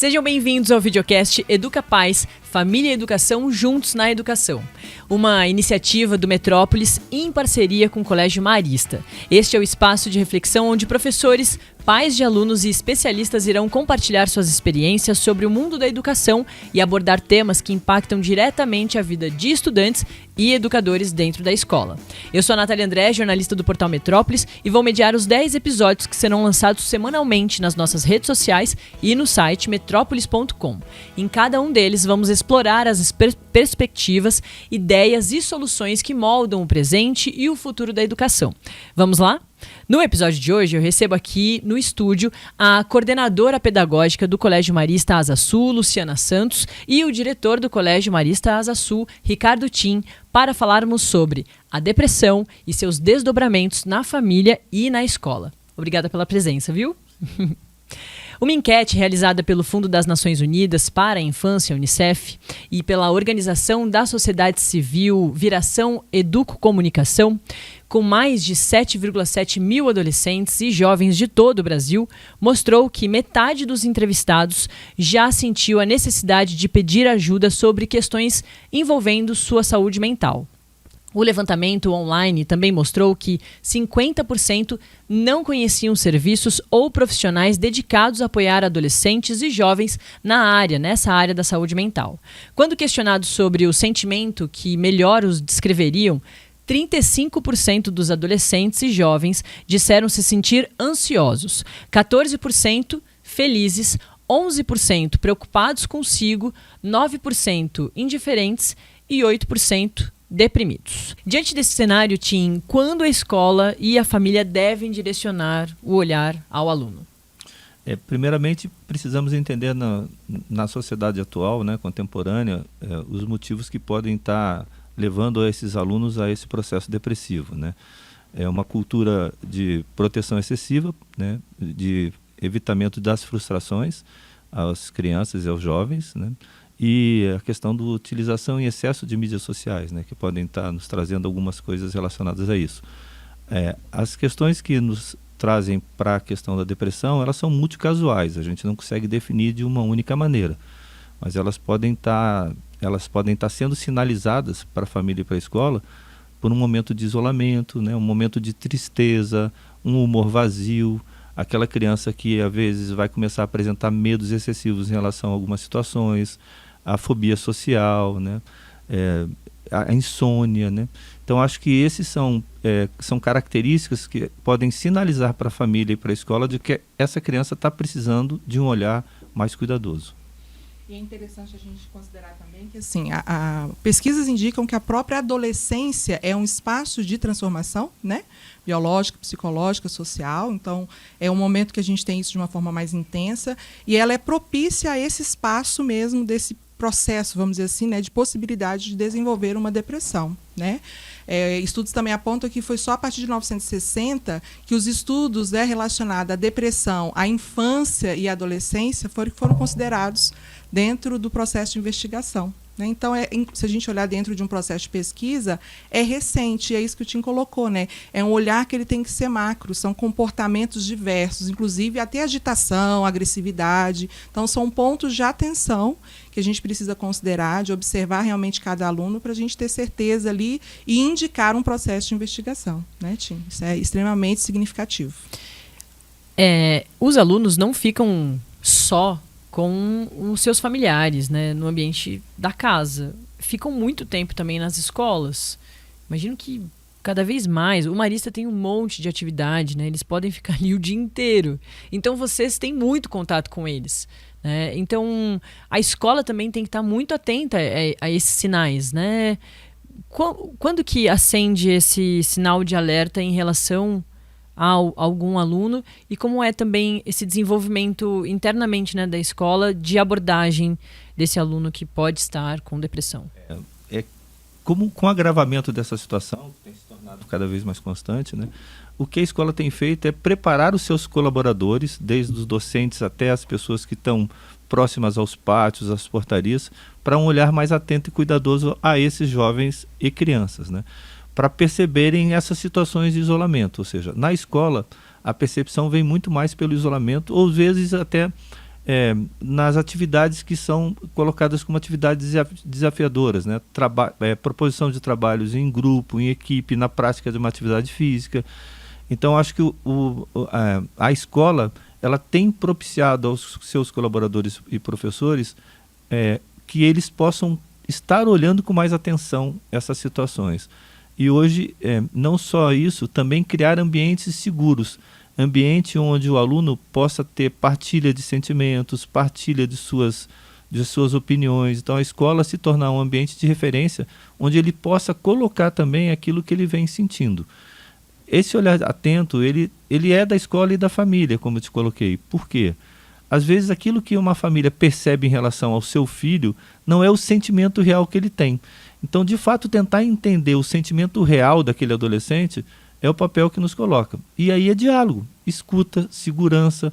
Sejam bem-vindos ao videocast Educa Paz, Família e Educação Juntos na Educação. Uma iniciativa do Metrópolis em parceria com o Colégio Marista. Este é o espaço de reflexão onde professores, pais de alunos e especialistas irão compartilhar suas experiências sobre o mundo da educação e abordar temas que impactam diretamente a vida de estudantes e educadores dentro da escola. Eu sou a Natália André, jornalista do portal Metrópolis, e vou mediar os 10 episódios que serão lançados semanalmente nas nossas redes sociais e no site metrópolis.com. Em cada um deles vamos explorar as perspectivas, ideias e soluções que moldam o presente e o futuro da educação. Vamos lá? No episódio de hoje, eu recebo aqui no estúdio a coordenadora pedagógica do Colégio Marista Asa Sul, Luciana Santos, e o diretor do Colégio Marista Asa Sul, Ricardo Tim, para falarmos sobre a depressão e seus desdobramentos na família e na escola. Obrigada pela presença, viu? Uma enquete realizada pelo Fundo das Nações Unidas para a Infância, Unicef, e pela Organização da Sociedade Civil Viração Educo Comunicação, com mais de 7,7 mil adolescentes e jovens de todo o Brasil, mostrou que metade dos entrevistados já sentiu a necessidade de pedir ajuda sobre questões envolvendo sua saúde mental. O levantamento online também mostrou que 50% não conheciam serviços ou profissionais dedicados a apoiar adolescentes e jovens nessa área da saúde mental. Quando questionados sobre o sentimento que melhor os descreveriam, 35% dos adolescentes e jovens disseram se sentir ansiosos, 14% felizes, 11% preocupados consigo, 9% indiferentes e 8% deprimidos. Diante desse cenário, Tim, quando a escola e a família devem direcionar o olhar ao aluno? Primeiramente, precisamos entender na sociedade atual, contemporânea, os motivos que podem estar levando esses alunos a esse processo depressivo. É uma cultura de proteção excessiva, de evitamento das frustrações às crianças e aos jovens, e a questão da utilização em excesso de mídias sociais, que podem estar nos trazendo algumas coisas relacionadas a isso. As questões que nos trazem para a questão da depressão, elas são multicasuais, a gente não consegue definir de uma única maneira, mas elas podem estar sendo sinalizadas para a família e para a escola por um momento de isolamento, um momento de tristeza, um humor vazio, aquela criança que às vezes vai começar a apresentar medos excessivos em relação a algumas situações, a fobia social, a insônia. Então acho que esses são características que podem sinalizar para a família e para a escola de que essa criança está precisando de um olhar mais cuidadoso. E é interessante a gente considerar também que pesquisas indicam que a própria adolescência é um espaço de transformação, biológica, psicológica, social. Então, é um momento que a gente tem isso de uma forma mais intensa e ela é propícia a esse espaço mesmo desse processo, vamos dizer assim, de possibilidade de desenvolver uma depressão. Estudos também apontam que foi só a partir de 1960 que os estudos relacionados à depressão, à infância e à adolescência foram considerados dentro do processo de investigação. Então, se a gente olhar dentro de um processo de pesquisa, é recente, é isso que o Tim colocou. É um olhar que ele tem que ser macro, são comportamentos diversos, inclusive até agitação, agressividade. Então, são pontos de atenção que a gente precisa considerar, de observar realmente cada aluno para a gente ter certeza ali e indicar um processo de investigação. Tim? Isso é extremamente significativo. Os alunos não ficam só com os seus familiares, no ambiente da casa. Ficam muito tempo também nas escolas. Imagino que cada vez mais, o Marista tem um monte de atividade, eles podem ficar ali o dia inteiro. Então vocês têm muito contato com eles. Então a escola também tem que estar muito atenta a esses sinais. Quando que acende esse sinal de alerta em relação a algum aluno e como é também esse desenvolvimento internamente da escola de abordagem desse aluno que pode estar com depressão? Como com o agravamento dessa situação, que tem se tornado cada vez mais constante, o que a escola tem feito é preparar os seus colaboradores, desde os docentes até as pessoas que estão próximas aos pátios, às portarias, para um olhar mais atento e cuidadoso a esses jovens e crianças, para perceberem essas situações de isolamento. Ou seja, na escola, a percepção vem muito mais pelo isolamento, ou às vezes até nas atividades que são colocadas como atividades desafiadoras, né? Proposição de trabalhos em grupo, em equipe, na prática de uma atividade física. Então, acho que a escola ela tem propiciado aos seus colaboradores e professores que eles possam estar olhando com mais atenção essas situações. E hoje, não só isso, também criar ambientes seguros, ambiente onde o aluno possa ter partilha de sentimentos, partilha de suas opiniões. Então, a escola se tornar um ambiente de referência onde ele possa colocar também aquilo que ele vem sentindo. Esse olhar atento, ele é da escola e da família, como eu te coloquei. Por quê? Às vezes, aquilo que uma família percebe em relação ao seu filho não é o sentimento real que ele tem. Então, de fato, tentar entender o sentimento real daquele adolescente é o papel que nos coloca. E aí é diálogo, escuta, segurança,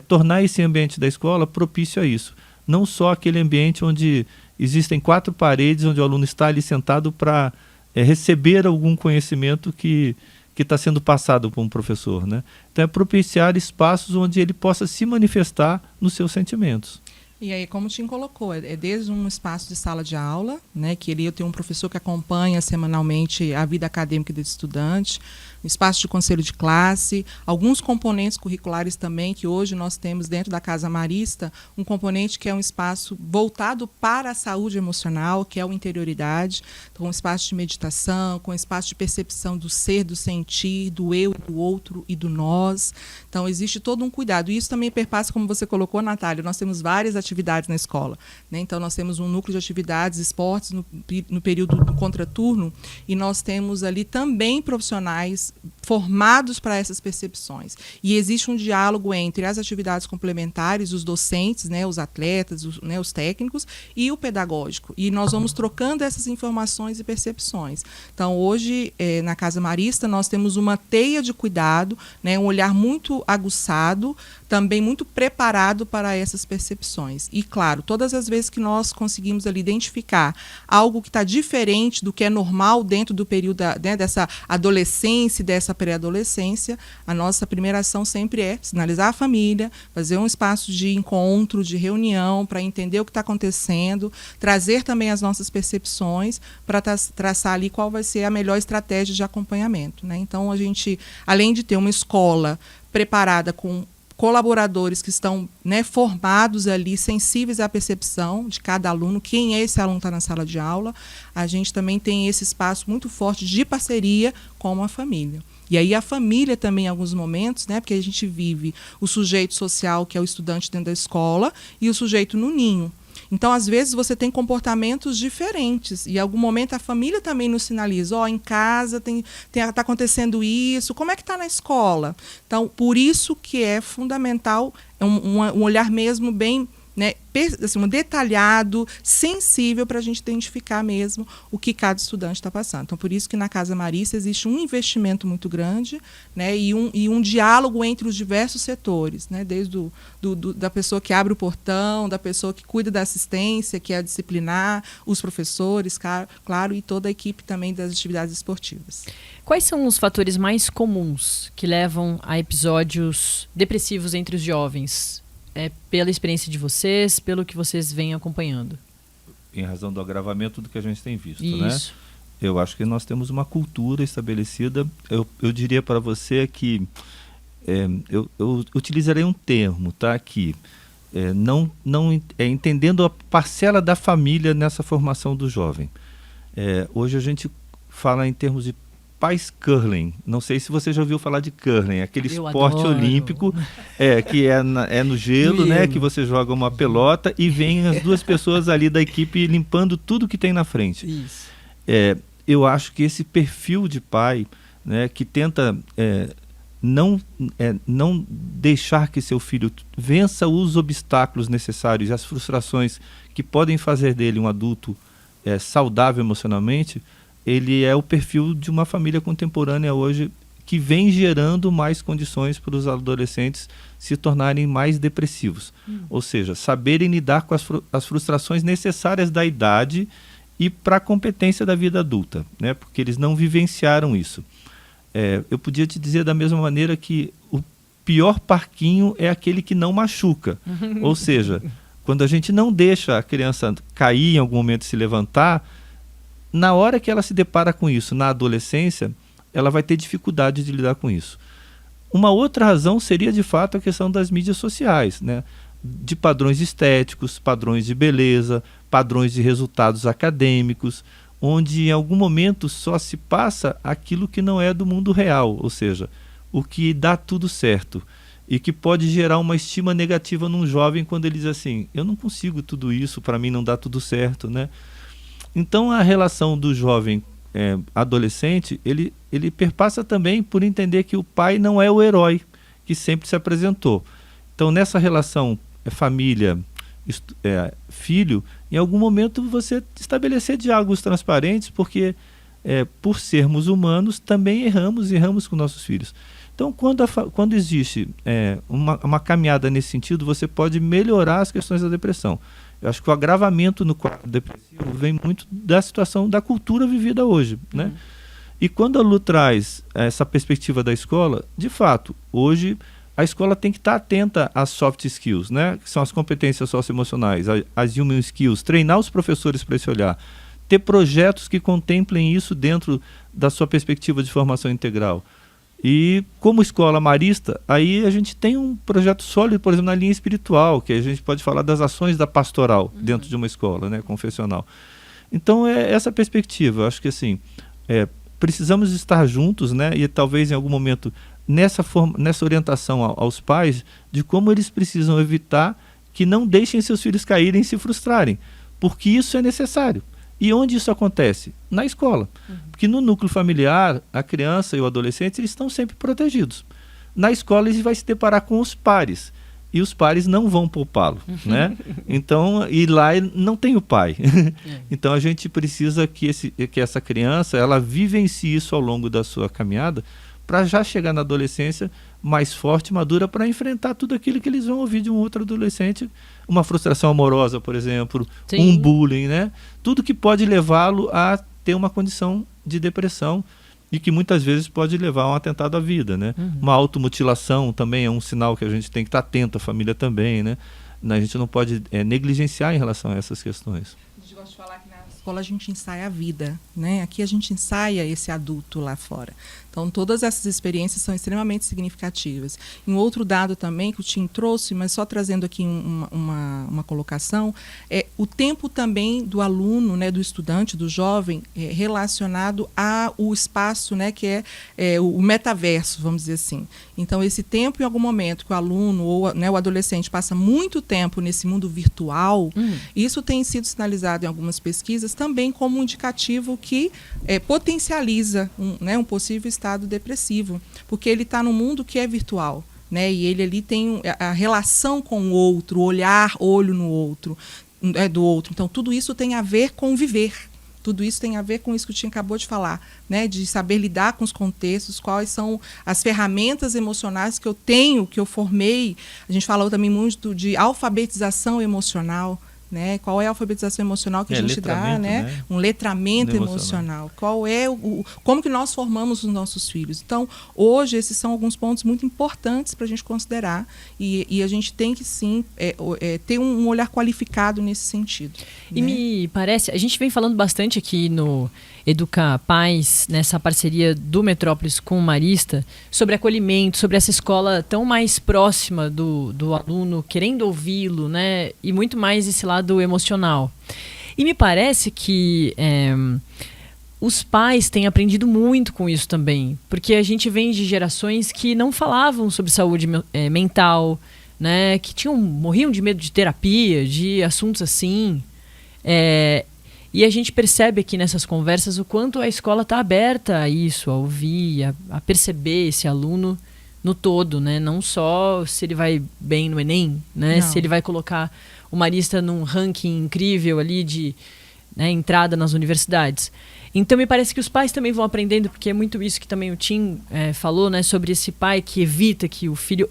tornar esse ambiente da escola propício a isso. Não só aquele ambiente onde existem 4 paredes, onde o aluno está ali sentado para receber algum conhecimento que está sendo passado por um professor, né? Então, é propiciar espaços onde ele possa se manifestar nos seus sentimentos. E aí, como o Tim colocou, é desde um espaço de sala de aula, né, que eu tenho um professor que acompanha semanalmente a vida acadêmica desse estudante, um espaço de conselho de classe, alguns componentes curriculares também, que hoje nós temos dentro da Casa Marista, um componente que é um espaço voltado para a saúde emocional, que é o Interioridade, então um espaço de meditação, com um espaço de percepção do ser, do sentir, do eu, do outro e do nós. Então, existe todo um cuidado. E isso também perpassa, como você colocou, Natália, nós temos várias atividades na escola, né? Então, nós temos um núcleo de atividades, esportes, no período do contraturno, e nós temos ali também profissionais formados para essas percepções. E existe um diálogo entre as atividades complementares, os docentes, né, os atletas, os técnicos, e o pedagógico. E nós vamos trocando essas informações e percepções. Então, hoje, na Casa Marista, nós temos uma teia de cuidado, né, um olhar muito aguçado, também muito preparado para essas percepções. E, claro, todas as vezes que nós conseguimos ali identificar algo que está diferente do que é normal dentro do período dessa adolescência, dessa pré-adolescência, a nossa primeira ação sempre é sinalizar a família, fazer um espaço de encontro, de reunião, para entender o que está acontecendo, trazer também as nossas percepções, para traçar ali qual vai ser a melhor estratégia de acompanhamento, né? Então, a gente, além de ter uma escola preparada com colaboradores que estão, né, formados ali, sensíveis à percepção de cada aluno, quem é esse aluno que está na sala de aula, a gente também tem esse espaço muito forte de parceria com a família. E aí a família também, em alguns momentos, né, porque a gente vive o sujeito social, que é o estudante dentro da escola, e o sujeito no ninho. Então, às vezes, você tem comportamentos diferentes. E em algum momento a família também nos sinaliza, em casa está acontecendo isso, como é que está na escola? Então, por isso que é fundamental um olhar mesmo bem, né, assim, detalhado, sensível, para a gente identificar mesmo o que cada estudante está passando. Então, por isso que na Casa Marista existe um investimento muito grande, né, e um diálogo entre os diversos setores, né, desde da pessoa que abre o portão, da pessoa que cuida da assistência, que é a disciplinar, os professores, claro, e toda a equipe também das atividades esportivas. Quais são os fatores mais comuns que levam a episódios depressivos entre os jovens? Pela experiência de vocês, pelo que vocês vêm acompanhando? Em razão do agravamento do que a gente tem visto, isso, né? Eu acho que nós temos uma cultura estabelecida. Eu diria para você que eu utilizarei um termo, tá? Que entendendo a parcela da família nessa formação do jovem. Hoje a gente fala em termos de pais curling. Não sei se você já ouviu falar de curling, aquele esporte olímpico que é no gelo, né? Que você joga uma pelota e vem as duas pessoas ali da equipe limpando tudo que tem na frente. Isso. Eu acho que esse perfil de pai, né, que tenta não deixar que seu filho vença os obstáculos necessários e as frustrações que podem fazer dele um adulto saudável emocionalmente, ele é o perfil de uma família contemporânea hoje que vem gerando mais condições para os adolescentes se tornarem mais depressivos. Ou seja, saberem lidar com as frustrações necessárias da idade e para a competência da vida adulta, né? Porque eles não vivenciaram isso. Eu podia te dizer da mesma maneira que pior parquinho é aquele que não machuca. Ou seja, quando a gente não deixa a criança cair em algum momento e se levantar, na hora que ela se depara com isso, na adolescência, ela vai ter dificuldade de lidar com isso. Uma outra razão seria, de fato, a questão das mídias sociais, né? De padrões estéticos, padrões de beleza, padrões de resultados acadêmicos, onde em algum momento só se passa aquilo que não é do mundo real, ou seja, o que dá tudo certo, e que pode gerar uma estima negativa num jovem quando ele diz assim, eu não consigo tudo isso, para mim não dá tudo certo, né? Então a relação do jovem adolescente, ele perpassa também por entender que o pai não é o herói que sempre se apresentou. Então nessa relação família, filho, em algum momento você estabelecer diálogos transparentes, porque por sermos humanos também erramos com nossos filhos. Então quando existe uma caminhada nesse sentido, você pode melhorar as questões da depressão. Eu acho que o agravamento no quadro depressivo vem muito da situação da cultura vivida hoje, né? E quando a Lu traz essa perspectiva da escola, de fato, hoje a escola tem que estar atenta às soft skills, né? Que são as competências socioemocionais, as human skills, treinar os professores para esse olhar, ter projetos que contemplem isso dentro da sua perspectiva de formação integral. E como escola marista, aí a gente tem um projeto sólido, por exemplo, na linha espiritual, que a gente pode falar das ações da pastoral dentro de uma escola, né, confessional. Então é essa perspectiva. Eu acho que assim, precisamos estar juntos, né, e talvez em algum momento nessa orientação aos pais de como eles precisam evitar que não deixem seus filhos caírem e se frustrarem, porque isso é necessário. E onde isso acontece? Na escola. Porque no núcleo familiar, a criança e o adolescente eles estão sempre protegidos. Na escola ele vai se deparar com os pares. E os pares não vão poupá-lo, né? Então, e lá não tem o pai. Então a gente precisa que essa criança ela vivencie isso ao longo da sua caminhada, para já chegar na adolescência mais forte, madura, para enfrentar tudo aquilo que eles vão ouvir de um outro adolescente, uma frustração amorosa, por exemplo, um bullying, né? Tudo que pode levá-lo a ter uma condição de depressão e que muitas vezes pode levar a um atentado à vida, né? Uma automutilação também é um sinal que a gente tem que estar atento, a família também, né? A gente não pode negligenciar em relação a essas questões. A gente gosta de falar que na escola a gente ensaia a vida, né? Aqui a gente ensaia esse adulto lá fora. Então, todas essas experiências são extremamente significativas. E um outro dado também que o Tim trouxe, mas só trazendo aqui uma colocação, é o tempo também do aluno, né, do estudante, do jovem, relacionado ao espaço, né, que é o metaverso, vamos dizer assim. Então, esse tempo, em algum momento, que o aluno ou, né, o adolescente passa muito tempo nesse mundo virtual, isso tem sido sinalizado em algumas pesquisas também como um indicativo que potencializa um possível estado depressivo, porque ele está num mundo que é virtual, né? E ele ali tem a relação com o outro, olhar olho no outro, do outro. Então, tudo isso tem a ver com viver. Tudo isso tem a ver com isso que o Tim acabou de falar, né? De saber lidar com os contextos, quais são as ferramentas emocionais que eu tenho, que eu formei. A gente falou também muito de alfabetização emocional, né? Qual é a alfabetização emocional que a gente dá, né? Um letramento emocional. Qual é como que nós formamos os nossos filhos? Então, hoje, esses são alguns pontos muito importantes para a gente considerar e a gente tem que, sim, ter um olhar qualificado nesse sentido. E né? Me parece, a gente vem falando bastante aqui no Educa Pais, nessa parceria do Metrópolis com o Marista, sobre acolhimento, sobre essa escola tão mais próxima do aluno, querendo ouvi-lo, né? E muito mais esse lado emocional. E me parece que os pais têm aprendido muito com isso também, porque a gente vem de gerações que não falavam sobre saúde mental, né? Que morriam de medo de terapia, de assuntos assim. E a gente percebe aqui nessas conversas o quanto a escola está aberta a isso, a ouvir, a perceber esse aluno no todo, né? Não só se ele vai bem no Enem, né? Se ele vai colocar o Marista num ranking incrível ali de entrada nas universidades. Então me parece que os pais também vão aprendendo, porque é muito isso que também o Tim falou, né? Sobre esse pai que evita que o filho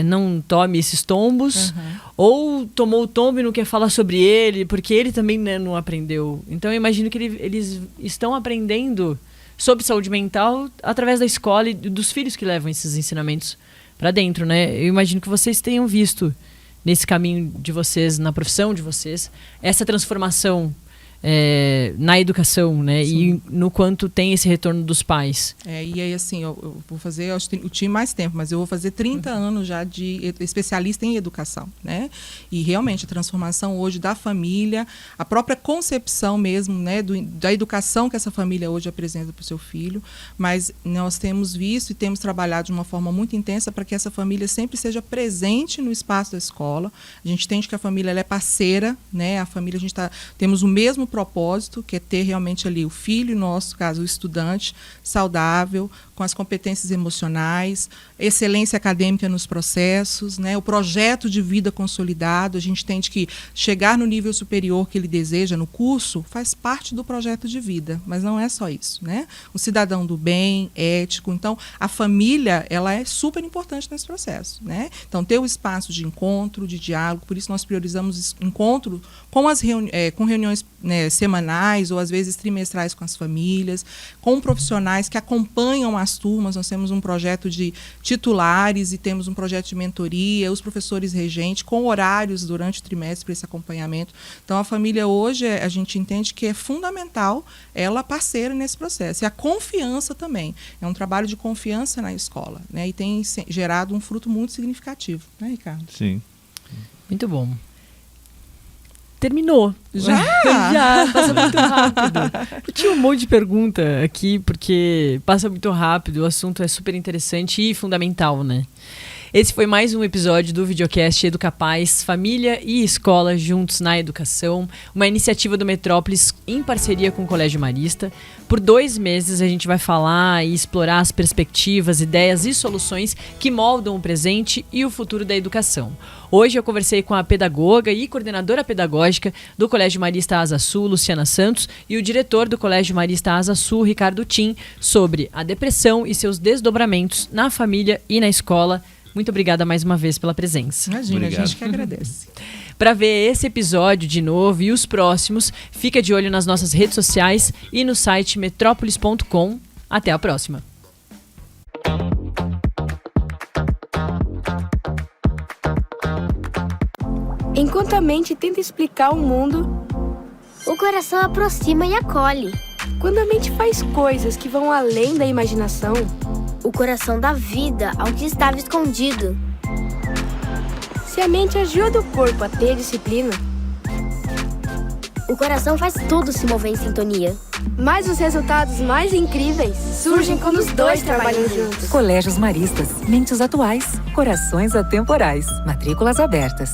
não tome esses tombos, ou tomou o tombo e não quer falar sobre ele, porque ele também não aprendeu. Então eu imagino que eles estão aprendendo sobre saúde mental através da escola e dos filhos que levam esses ensinamentos para dentro, né? Eu imagino que vocês tenham visto nesse caminho de vocês, na profissão de vocês, essa transformação na educação, né? E no quanto tem esse retorno dos pais. E aí, assim, eu vou fazer, eu tinha mais tempo, mas eu vou fazer 30 anos já de especialista em educação, né? E realmente a transformação hoje da família, a própria concepção mesmo, né, da educação que essa família hoje apresenta para o seu filho, mas nós temos visto e temos trabalhado de uma forma muito intensa para que essa família sempre seja presente no espaço da escola. A gente entende que a família ela é parceira, né? A família, a gente temos o mesmo propósito, que é ter realmente ali o filho, no nosso caso o estudante, saudável, com as competências emocionais, excelência acadêmica nos processos, né? O projeto de vida consolidado. A gente entende que chegar no nível superior que ele deseja no curso faz parte do projeto de vida, mas não é só isso, né? O cidadão do bem, ético. Então, a família ela é super importante nesse processo, né? Então, ter o espaço de encontro, de diálogo, por isso nós priorizamos encontro com com reuniões, né, semanais ou às vezes trimestrais com as famílias, com profissionais que acompanham as turmas. Nós temos um projeto de titulares e temos um projeto de mentoria, os professores regentes, com horários durante o trimestre para esse acompanhamento. Então, a família hoje, a gente entende que é fundamental ela parceira nesse processo. E a confiança também. É um trabalho de confiança na escola, né? E tem gerado um fruto muito significativo, né, Ricardo? Sim. Muito bom. Terminou. Já? Já, passa muito rápido. Eu tinha um monte de pergunta aqui, porque passa muito rápido, o assunto é super interessante e fundamental, né? Esse foi mais um episódio do videocast Educapaz, família e escola juntos na educação, uma iniciativa do Metrópolis em parceria com o Colégio Marista. Por 2 meses a gente vai falar e explorar as perspectivas, ideias e soluções que moldam o presente e o futuro da educação. Hoje eu conversei com a pedagoga e coordenadora pedagógica do Colégio Marista Asa Sul, Luciana Santos, e o diretor do Colégio Marista Asa Sul, Ricardo Tim, sobre a depressão e seus desdobramentos na família e na escola. Muito obrigada mais uma vez pela presença. Imagina, Obrigado. a gente que agradece. Para ver esse episódio de novo e os próximos, fica de olho nas nossas redes sociais e no site metrópolis.com. Até a próxima. Enquanto a mente tenta explicar o mundo, o coração aproxima e acolhe. Quando a mente faz coisas que vão além da imaginação, o coração dá vida ao que estava escondido. Se a mente ajuda o corpo a ter disciplina, o coração faz tudo se mover em sintonia. Mas os resultados mais incríveis surgem quando os dois trabalham juntos. Colégios Maristas, mentes atuais, corações atemporais, matrículas abertas.